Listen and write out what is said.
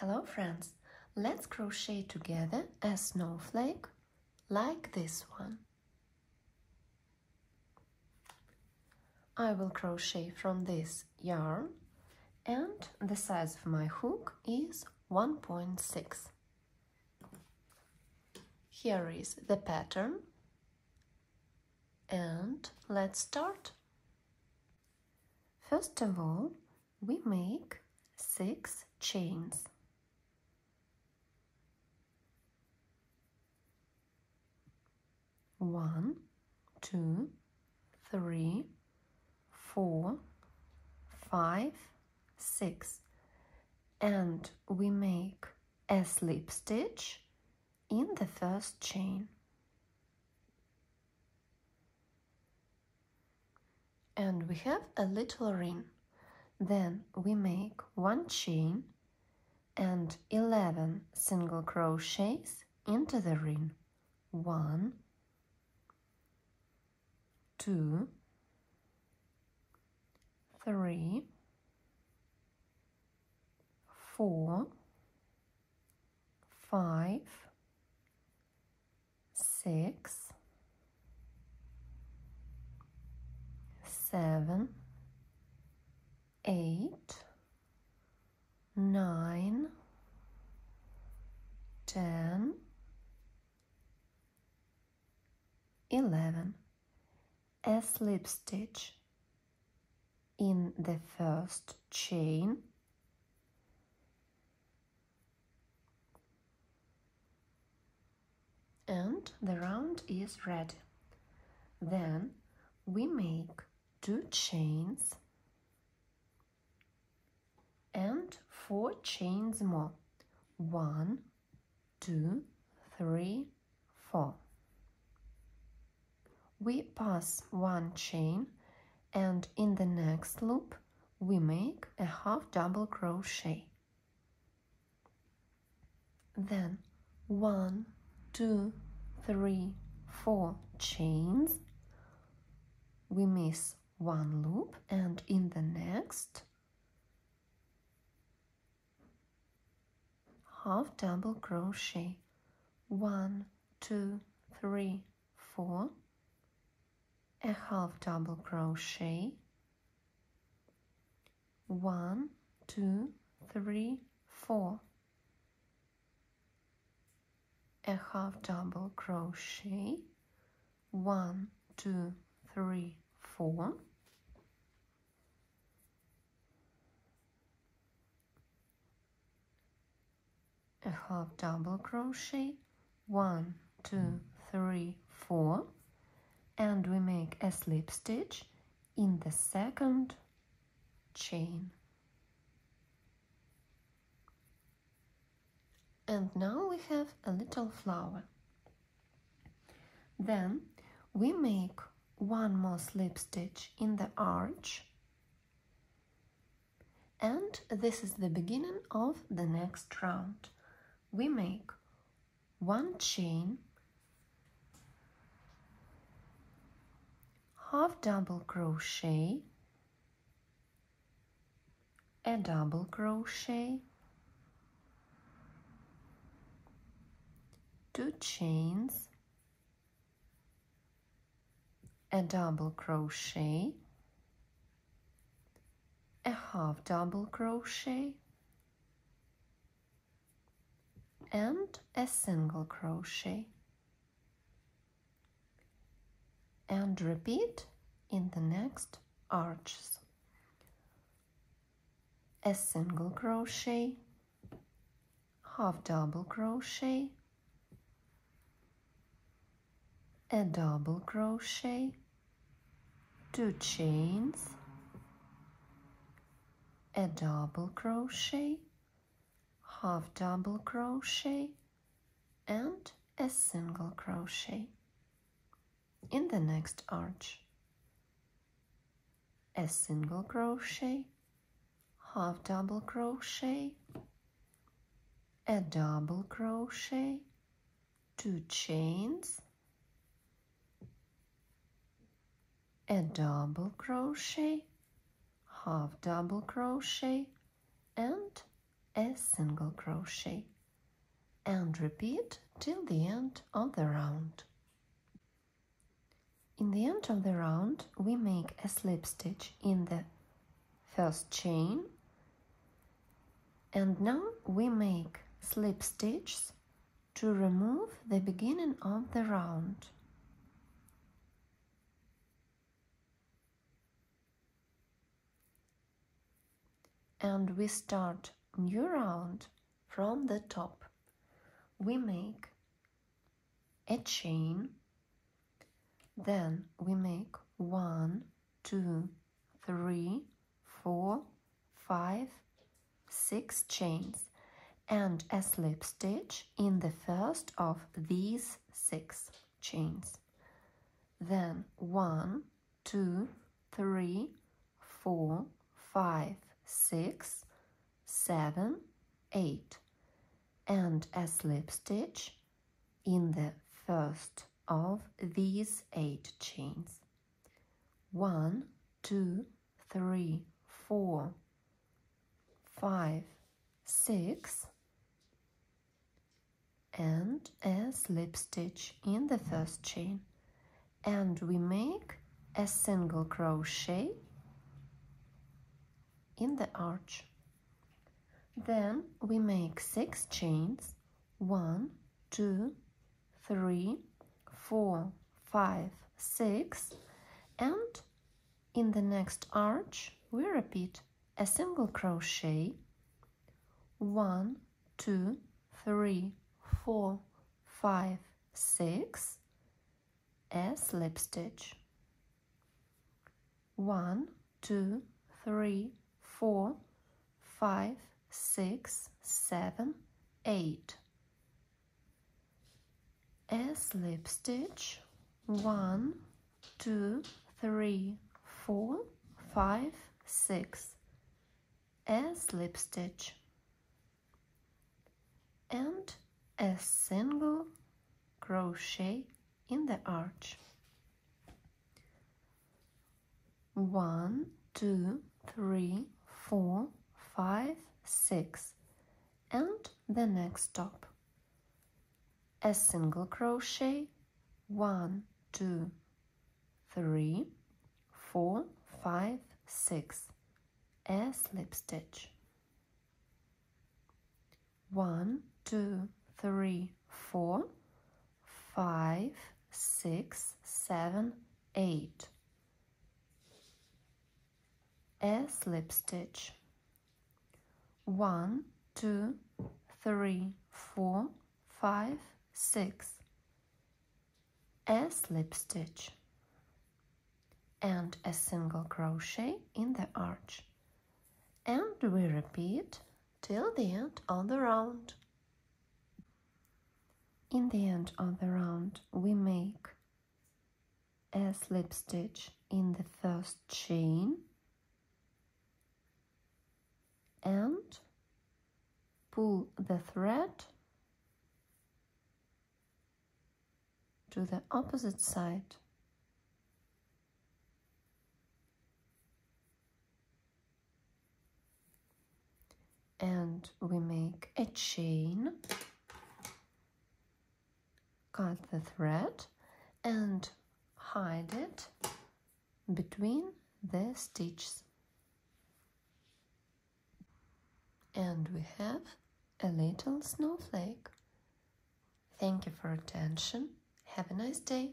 Hello friends, let's crochet together a snowflake like this one. I will crochet from this yarn and the size of my hook is 1.6. Here is the pattern and let's start. First of all, we make 6 chains. 1, 2, 3, 4, 5, 6, and we make a slip stitch in the first chain. And we have a little ring. Then we make 1 chain and 11 single crochets into the ring. 1, 2, 3, 4, 5, 6, 7, 8, 9, 10, 11. A slip stitch in the first chain, and the round is ready. Then we make 2 chains and 4 chains more. 1, 2, 3, 4. We pass 1 chain and in the next loop we make a half double crochet. Then 1, 2, 3, 4 chains. We miss 1 loop and in the next half double crochet. 1, 2, 3, 4. A half double crochet. 1, 2, 3, 4. A half double crochet. 1, 2, 3, 4. A half double crochet. 1, 2, 3, 4. And we make a slip stitch in the second chain. And now we have a little flower. Then we make 1 more slip stitch in the arch, and this is the beginning of the next round. We make 1 chain, half double crochet, a double crochet, 2 chains, a double crochet, a half double crochet, and a single crochet. And repeat in the next arches. A single crochet, half double crochet, a double crochet, 2 chains, a double crochet, half double crochet, and a single crochet. In the next arch, a single crochet, half double crochet, a double crochet, 2 chains, a double crochet, half double crochet, and a single crochet, and repeat till the end of the round. In the end of the round, we make a slip stitch in the first chain, and now we make slip stitches to remove the beginning of the round. And we start new round from the top. We make a chain, then we make 1, 2, 3, 4, 5, 6 chains and a slip stitch in the first of these 6 chains. Then 1, 2, 3, 4, 5, 6, 7, 8 and a slip stitch in the first of these 8 chains. 1, 2, 3, 4, 5, 6 and a slip stitch in the first chain, and we make a single crochet in the arch. Then we make 6 chains, 1, 2, 3, 4, 5, 6, and in the next arch we repeat a single crochet, 1, 2, 3, 4, 5, 6, a slip stitch, 1, 2, 3, 4, 5, 6, 7, 8, a slip stitch, 1, 2, 3, 4, 5, 6, a slip stitch, and a single crochet in the arch. 1, 2, 3, 4, 5, 6, and the next stop. A single crochet, 1, 2, 3, 4, 5, 6, a slip stitch. 1, 2, 3, 4, 5, 6, 7, 8, a slip stitch. 1, 2, 3, 4, 5, 6, a slip stitch, and a single crochet in the arch, and we repeat till the end of the round. In the end of the round, we make a slip stitch in the first chain and pull the thread to the opposite side. And we make a chain, cut the thread and hide it between the stitches. And we have a little snowflake. Thank you for attention. Have a nice day.